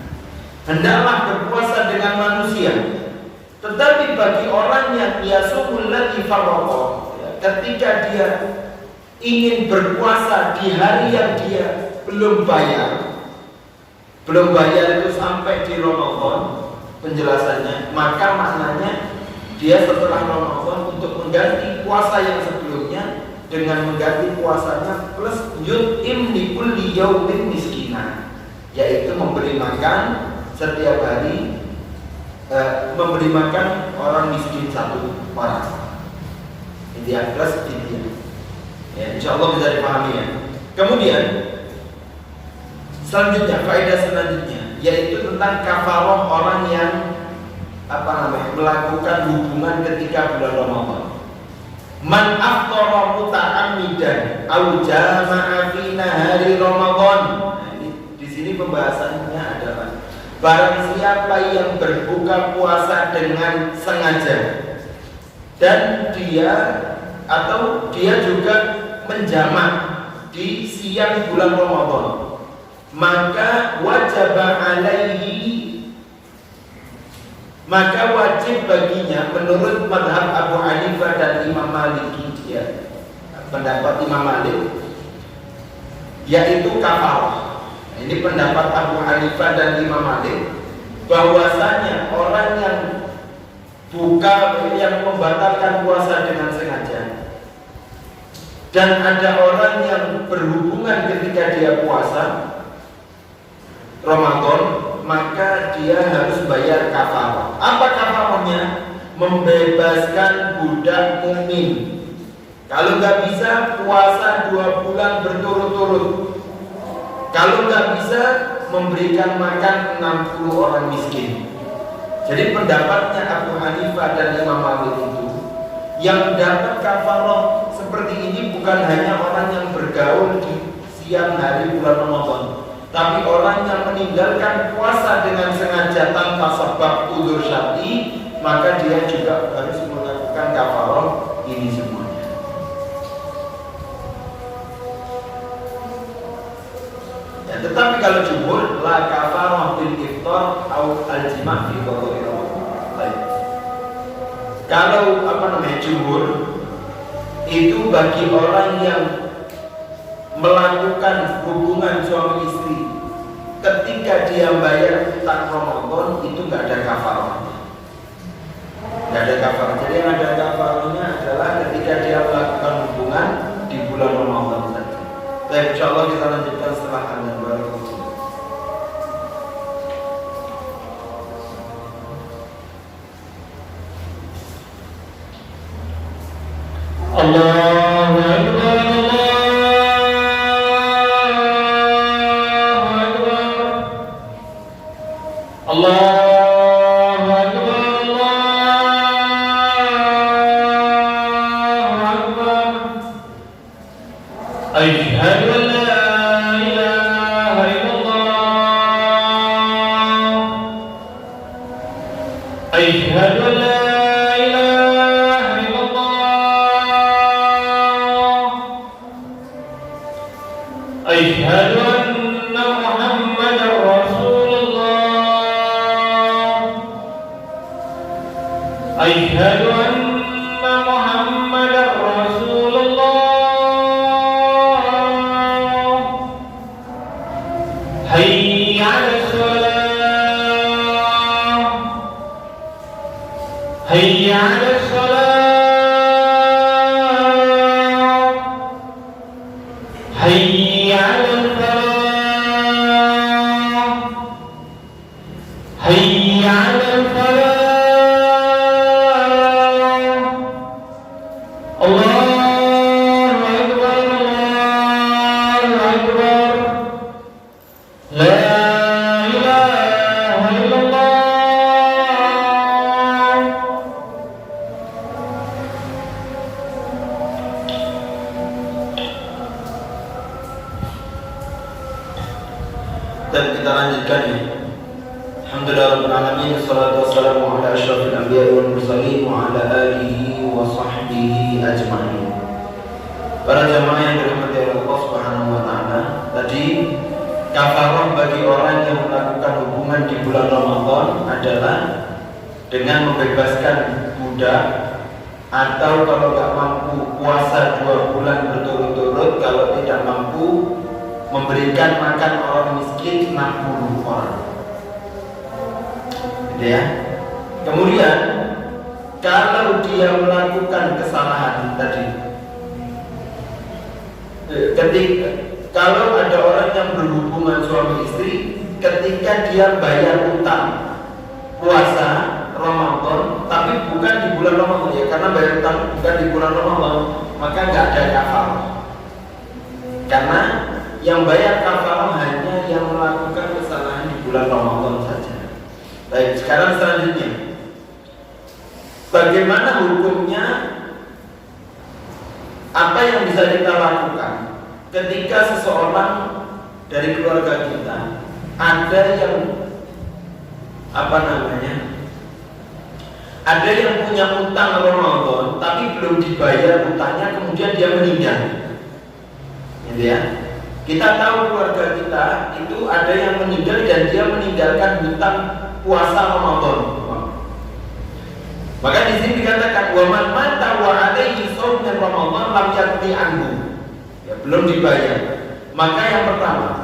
Hendaklah berpuasa dengan manusia, tetapi bagi orang yang yasumu alladhi farraqa, ketika dia ingin berpuasa di hari yang dia belum bayar itu sampai di Ramadan, penjelasannya, maka maknanya dia setelah Ramadan untuk mengganti puasa yang sebelumnya dengan mengganti puasanya plus yut'im li kulli yaumin miskinan, yaitu memberi makan setiap hari, memberi makan orang miskin satu orang. Intinya plus intinya. Ya, insya Allah bisa dipahami ya. Kemudian selanjutnya, faedah selanjutnya yaitu tentang kafarah orang yang melakukan hubungan ketika bulan Ramadan. Man afṭara muta'ammidan aw jama'a fi nahari Ramadan. Nah, di sini pembahasannya adalah barang siapa yang berbuka puasa dengan sengaja dan dia juga menjamak di siang bulan Ramadan, maka wajib baginya menurut mazhab Abu Hanifah dan Imam Maliki, ya, pendapat Imam Malik, yaitu kafarah. Ini pendapat Abu Hanifah dan Imam Malik, bahwasanya orang yang membatalkan puasa dengan sengaja dan ada orang yang berhubungan ketika dia puasa Ramadan, maka dia harus bayar kafarah. Apa kafarahnya? Membebaskan budak mukmin. Kalau nggak bisa, puasa 2 bulan berturut-turut. Kalau nggak bisa, memberikan makan 60 orang miskin. Jadi pendapatnya Abu Hanifah dan Imam Malik itu, yang dapat kafarah seperti ini bukan hanya orang yang bergaul di siang hari bulan Ramadan, tapi orang yang meninggalkan puasa dengan sengaja tanpa sebab udzur syar'i, maka dia juga harus melakukan kafarah ini semuanya. Ya, tetapi kalau jumhur la kafarah bil iftar au al jima' fi qada'i Ramadan. Baik. Kalau jumhur itu bagi orang yang melakukan hubungan suami istri ketika dia bayar utang Ramadan, itu nggak ada kafarahnya. Nggak ada kafarah. Jadi yang ada kafarahnya adalah ketika dia melakukan hubungan di bulan Ramadan saja. Baik, insyaallah kita lanjutkan setelah adzan. Allahu Akbar, Allahu Akbar, Allahu Akbar. Asyhadu an la ilaha illallah Dan kita lanjutkan ya. Alhamdulillahirabbil alamin, wassalatu wassalamu ala asyrafil anbiya'i wal mursalin wa ala alihi wa sahbihi ajma'in. Para jamaah yang dirahmati Allah Subhanahu wa taala, tadi kafarah bagi orang yang melakukan hubungan di bulan Ramadan adalah dengan membebaskan budak, atau kalau nggak mampu puasa 2 bulan berturut-turut, kalau tidak mampu memberikan makan orang miskin 60 orang. Gitu ya. Kemudian kalau dia melakukan kesalahan tadi, kalau ada orang yang berhubungan suami istri, ketika dia bayar utang puasa Ramadan, tapi bukan di bulan Ramadan ya, karena bayar utang bukan di bulan Ramadan, maka nggak ada kafarah. Karena yang bayar kafarah hanya yang melakukan kesalahan di bulan Ramadan saja. Baik, sekarang selanjutnya, bagaimana hukumnya? Apa yang bisa kita lakukan ketika seseorang dari keluarga kita ada yang ada yang punya utang Ramadan tapi belum dibayar utangnya, kemudian dia meninggal, gitu ya. Kita tahu keluarga kita itu ada yang meninggal dan dia meninggalkan hutang puasa Ramadan. Maka di sini dikatakan wa man mata wa alaihi shaum min Ramadan lam yaqdi anhu. Ya, belum dibayar. Maka yang pertama,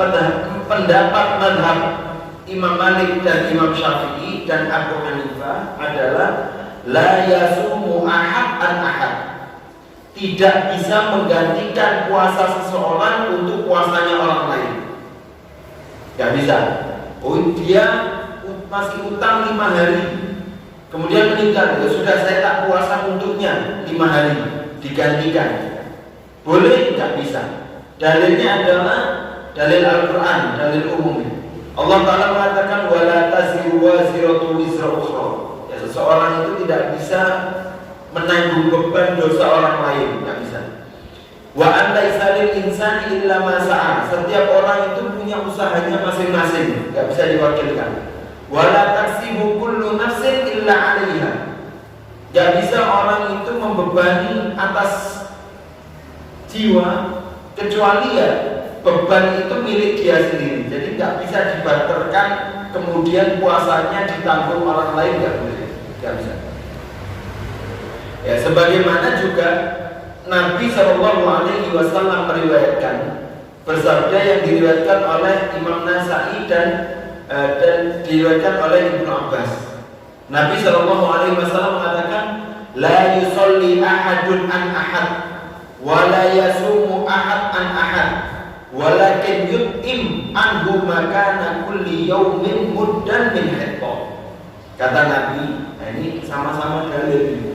pendapat mazhab Imam Malik dan Imam Syafi'i dan Abu Hanifah adalah la yasumu ahad an ahad. Tidak bisa menggantikan puasa seseorang untuk puasanya orang lain. Gak bisa. Oh, dia masih utang 5 hari, kemudian meninggal, ya sudah, saya tak puasa untuknya 5 hari, digantikan. Boleh? Gak bisa. Dalilnya adalah dalil Al-Quran, dalil umumnya. Allah Ta'ala mengatakan wala taziru waziratu wizra ukhra. Ya, seseorang itu tidak bisa menanggung beban dosa orang lain, nggak bisa. Wa anta lil insani illa ma sa'a. Setiap orang itu punya usahanya masing-masing, nggak bisa diwakilkan. Wala taksibu kullu nafsin illa 'alaiha. Nggak bisa orang itu membebani atas jiwa kecuali ya beban itu milik dia sendiri. Jadi nggak bisa dibarterkan kemudian puasanya ditanggung orang lain, nggak boleh, nggak bisa. Ya, sebagaimana juga Nabi Shallallahu Alaihi Wasallam meriwayatkan bersabda yang diriwayatkan oleh Imam Nasai dan diriwayatkan oleh Ibnu Abbas. Nabi Shallallahu Alaihi Wasallam mengatakan, la yusolli ahadun an ahad, wa la yasumu ahad an ahad, walakin yut'im anhu makana kulli yaumin muddan min hitta. Kata Nabi, nah ini sama-sama dalil.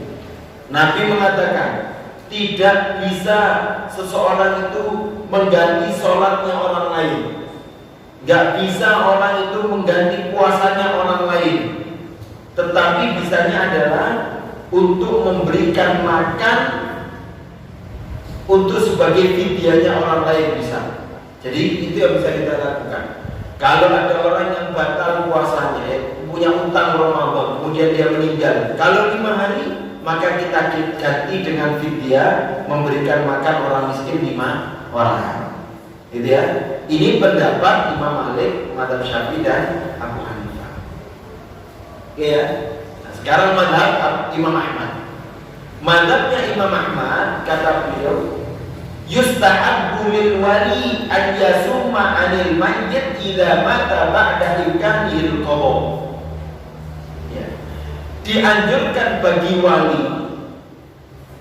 Nabi mengatakan tidak bisa seseorang itu mengganti sholatnya orang lain, gak bisa orang itu mengganti puasanya orang lain, tetapi bisanya adalah untuk memberikan makan untuk sebagai fidyahnya orang lain bisa. Jadi itu yang bisa kita lakukan. Kalau ada orang yang batal puasanya, punya utang Ramadan, kemudian dia meninggal, kalau 5 hari maka kita ganti dengan fidyah, memberikan makan orang miskin 5 orang. Gitu ya. Ini pendapat Imam Malik, Mazhab Syafi'i dan Abu Hanifah. Oke ya. Nah, sekarang mazhab Imam Ahmad. Mazhabnya Imam Ahmad, kata beliau, yustahabbu lil wali an yasuma 'anil mayyit idza mata ba'da imkanil qada. Dianjurkan bagi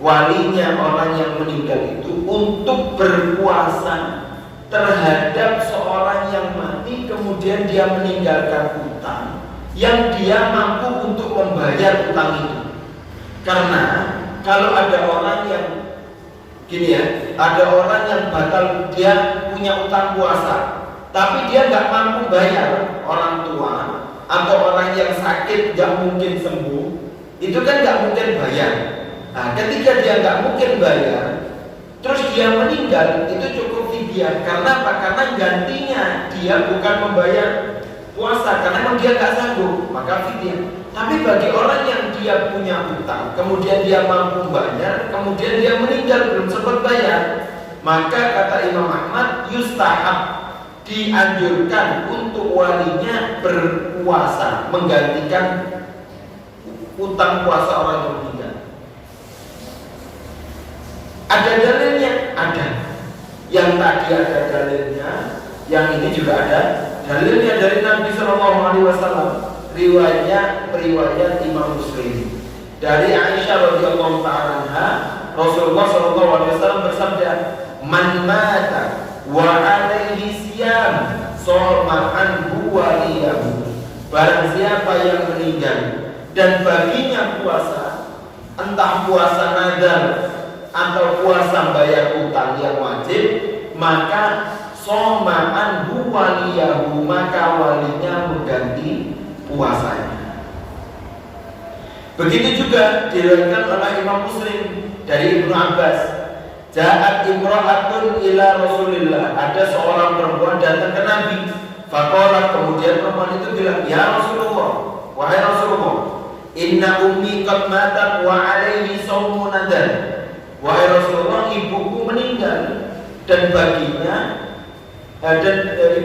walinya orang yang meninggal itu untuk berpuasa terhadap seorang yang mati kemudian dia meninggalkan utang yang dia mampu untuk membayar utang itu. Karena kalau ada orang yang gini ya, ada orang yang batal, dia punya utang puasa tapi dia nggak mampu bayar, orang tua atau orang yang sakit nggak mungkin sembuh, itu kan nggak mungkin bayar. Nah, ketika dia nggak mungkin bayar, terus dia meninggal, itu cukup fidyah. Karena apa? Karena gantinya dia bukan membayar puasa, karena memang dia nggak sanggup, maka fidyah. Tapi bagi orang yang dia punya hutang, kemudian dia mampu bayar, kemudian dia meninggal belum sempat bayar, maka kata Imam Ahmad, yustahab, dianjurkan untuk walinya berpuasa menggantikan utang puasa orang yang meninggal. Ada dalilnya? Ada. Yang tadi ada dalilnya, yang ini juga ada dalilnya dari Nabi SAW. Riwayat Imam Muslim dari Aisyah radhiyallahu ta'ala anha, Rasulullah SAW bersabda, man mata wa alaihi siyam shoma anhu waliyahu. Barang siapa yang meninggal dan baginya puasa, entah puasa nazar atau puasa bayar utang yang wajib, maka shoma anhu waliyahu, maka walinya mengganti puasanya. Begitu juga diriwayatkan oleh Imam Muslim dari Ibnu Abbas, ja'at imra'atun ila Rasulillah, ada seorang perempuan datang ke Nabi. Faqalat, kemudian perempuan itu bilang, ya Rasulullah, wahai Rasulullah, inna ummi qad matat wa alaihi shaumun nadar. Wahai Rasulullah, ibuku meninggal dan baginya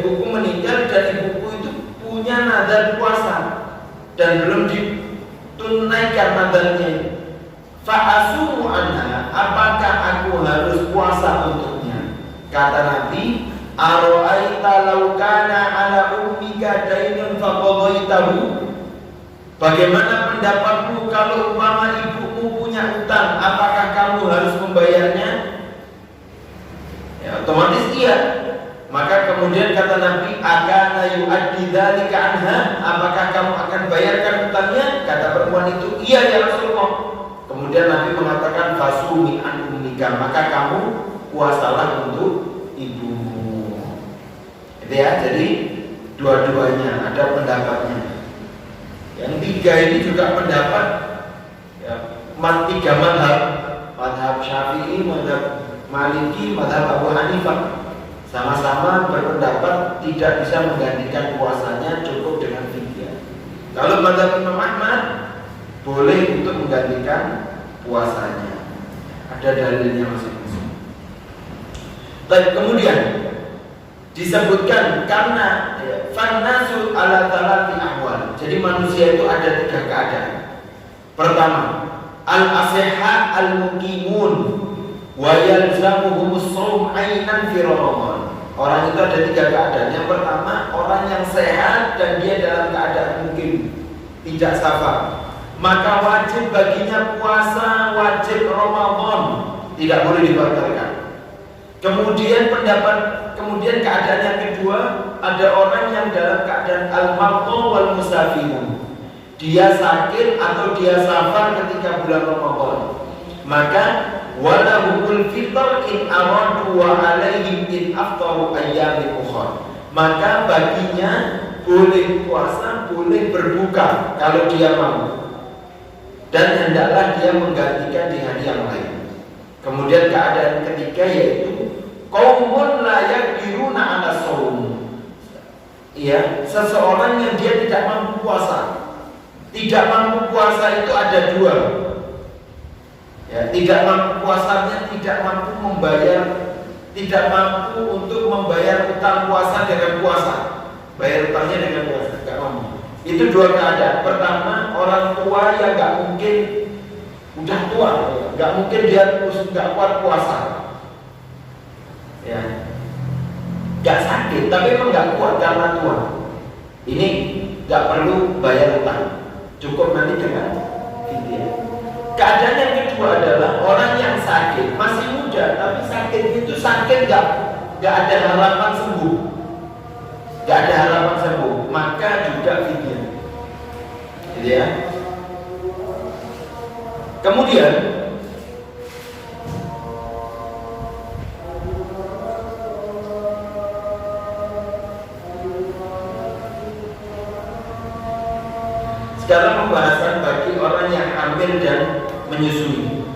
ibuku meninggal dan ibuku itu punya nazar puasa dan belum ditunaikan nazarnya. Fa'asumu anha, apakah aku harus puasa untuknya? Kata Nabi, aro'aita law kana ala ummika dainun faqadaitahu. Bagaimana pendapatmu kalau umpama ibumu punya utang, apakah kamu harus membayarnya? Ya, otomatis iya. Maka kemudian kata Nabi, akana yu'addi dzalika anha, apakah kamu akan bayarkan utangnya? Kata perempuan itu, iya ya Rasulullah. Kemudian Nabi mengatakan, fasumi an ummika, maka kamu puasalah untuk ibumu. Itu ya, jadi dua-duanya ada pendapatnya. Yang tiga ini juga pendapat ya, tiga madhab Syafi'i, madhab Maliki, madhab Abu Hanifah, sama-sama berpendapat tidak bisa menggantikan puasanya, cukup dengan fidyah. Kalau madhab Imam Ahmad boleh untuk menggantikan puasanya, ada dalilnya masing-masing. Dan kemudian disebutkan karena fannasu ala talati ahwal. Jadi manusia itu ada tiga keadaan. Pertama, al-asihha al-muqimun wa yalzamuhumus shaum ainan fi Ramadan. Orang itu ada tiga keadaan. Yang pertama, orang yang sehat dan dia dalam keadaan mukim, tidak safar, maka wajib baginya puasa wajib Ramadan, tidak boleh dibatalkan. Kemudian keadaan yang kedua, ada orang yang dalam keadaan al-marḍ wal musafirun. Dia sakit atau dia safar ketika bulan Ramadan, maka walahumul fitr in aradu wa alaihim in aftaru ayyamin ukhra. Maka baginya boleh puasa, boleh berbuka kalau dia mau, dan hendaklah dia menggantikan di hari yang lain. Kemudian keadaan ketiga yaitu qaumun la yaqdiruna 'ala shaum. Ya, seseorang yang dia tidak mampu puasa. Tidak mampu puasa itu ada dua. Ya, tidak mampu puasanya, tidak mampu membayar, tidak mampu untuk membayar utang puasa dengan puasa, bayar utangnya dengan puasa, tidak mampu. Itu dua keadaan. Pertama, orang tua yang nggak mungkin, udah tua, nggak mungkin dia nggak kuat puasa, ya, nggak sakit, tapi memang nggak kuat karena tua. Ini nggak perlu bayar utang, cukup nanti dengan fidyah. Keadaan yang kedua adalah orang yang sakit, masih muda, tapi sakit itu sakit nggak ada harapan sembuh, nggak ada harapan sembuh, maka juga fidyah, gitu ya. Kemudian sekarang pembahasan bagi orang yang hamil dan menyusui.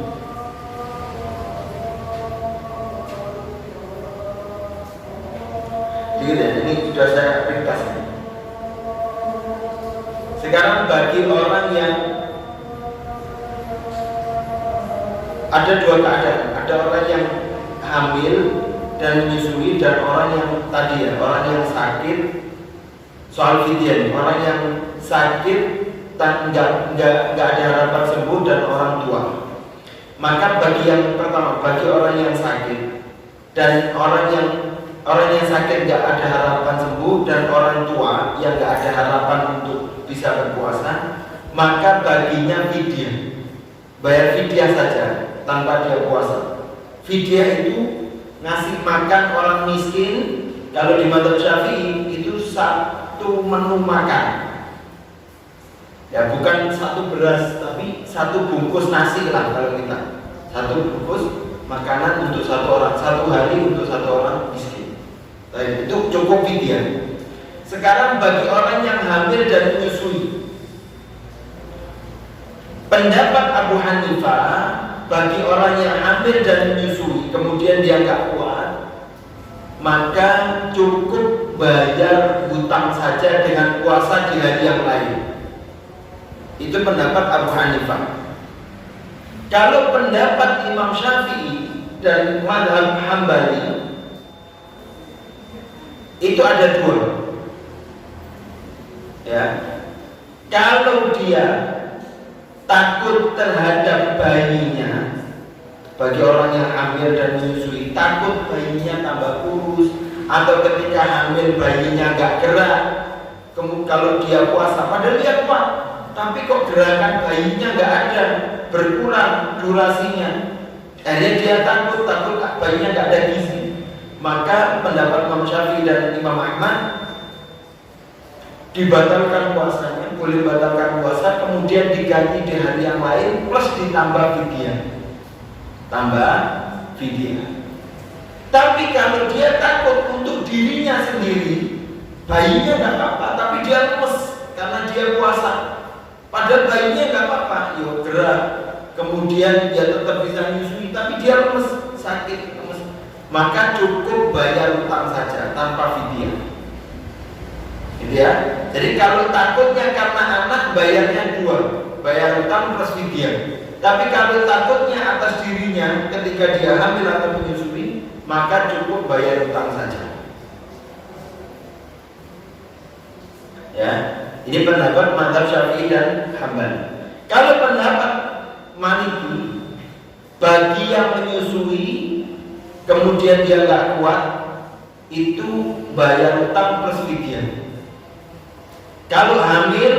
sudah saya ringkas. Sekarang bagi orang yang ada dua keadaan, ada orang yang hamil dan menyusui dan orang yang tadi ya, orang yang sakit. Soal fidyah, orang yang sakit dan nggak ada harapan sembuh dan orang tua. Maka bagi yang pertama, bagi orang yang sakit dan orang yang sakit nggak ada harapan sembuh dan orang tua yang nggak ada harapan untuk bisa berpuasa, maka baginya fidyah, bayar fidyah saja tanpa dia puasa. Fidyah itu ngasih makan orang miskin. Kalau di mazhab Syafi'i itu satu menu makan, ya bukan satu beras tapi satu bungkus nasi lah kalau kita, satu bungkus makanan untuk satu orang, satu hari untuk satu orang miskin. Itu cukup fidyah. Sekarang bagi orang yang hamil dan menyusui, pendapat Abu Hanifah, bagi orang yang hamil dan menyusui kemudian dia nggak kuat, maka cukup bayar hutang saja dengan puasa di hari yang lain. Itu pendapat Abu Hanifah. Kalau pendapat Imam Syafi'i dan mazhab Hambali itu ada dua. Ya, kalau dia takut terhadap bayinya, bagi orang yang hamil dan menyusui, takut bayinya tambah kurus, atau ketika hamil bayinya gak gerak, kalau dia puasa, padahal dia kuat, tapi kok gerakan bayinya gak ada, berkurang durasinya, akhirnya dia takut bayinya gak ada gizi. Maka pendapat Imam Syafi'i dan Imam Ahmad, dibatalkan puasanya, boleh batalkan puasa, kemudian diganti di hari yang lain plus ditambah fidyah. Tambah fidyah. Tapi kalau dia takut untuk dirinya sendiri, bayinya nggak apa-apa, tapi dia lemes karena dia puasa. Padahal bayinya nggak apa-apa, yo gerak, kemudian dia tetap bisa menyusui, tapi dia lemes, sakit, lemes. Maka cukup bayar utang saja tanpa fidyah. Gitu ya. Jadi kalau takutnya karena anak, bayarnya dua, bayar utang plus fidyah. Tapi kalau takutnya atas dirinya ketika dia hamil atau menyusui, maka cukup bayar utang saja. Ya, ini pendapat mazhab Syafi'i dan Hambali. Kalau pendapat Maliki, bagi yang menyusui kemudian dia nggak kuat, itu bayar utang plus fidyah. Kalau hamil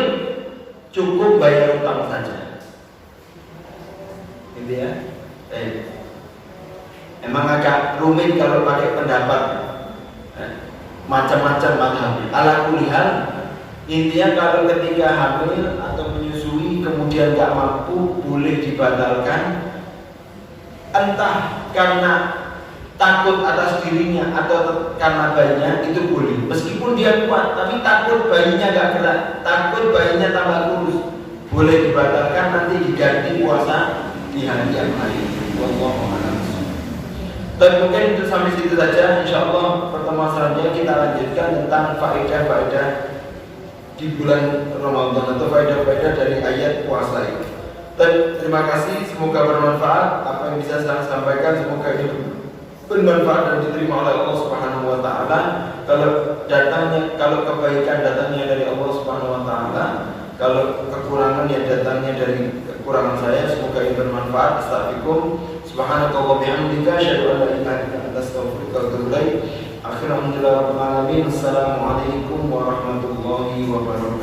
cukup bayar utang saja. Gitu ya. Emang agak rumit kalau pakai pendapat macam-macam mazhab. Ala kulihal, intinya kalau ketika hamil atau menyusui kemudian nggak mampu, boleh dibatalkan, entah karena takut atas dirinya atau karena bayinya, itu boleh. Meskipun dia kuat, tapi takut bayinya nggak gerak, takut bayinya tambah kurus, boleh dibatalkan, nanti diganti puasa di hari yang lain. Wallahu a'lam. Dan mungkin itu sampai situ saja. Insyaallah pertemuan selanjutnya kita lanjutkan tentang faedah-faedah di bulan Ramadan atau faedah-faedah dari ayat puasa ini. Dan terima kasih, semoga bermanfaat apa yang bisa saya sampaikan, semoga ini bermanfaat dan diterima oleh Allah Subhanahu wa taala. Kalau kebaikan datangnya dari Allah Subhanahu wa taala, kalau kekurangan yang datangnya dari kekurangan saya, semoga ini bermanfaat. Astagfirullahaladzim. Subhanakallah bihamdika asyhadu an la ilaha illa anta astaghfiruka wa atubu ilaik. Alhamdulillahirabbil alamin. Assalamualaikum warahmatullahi wabarakatuh.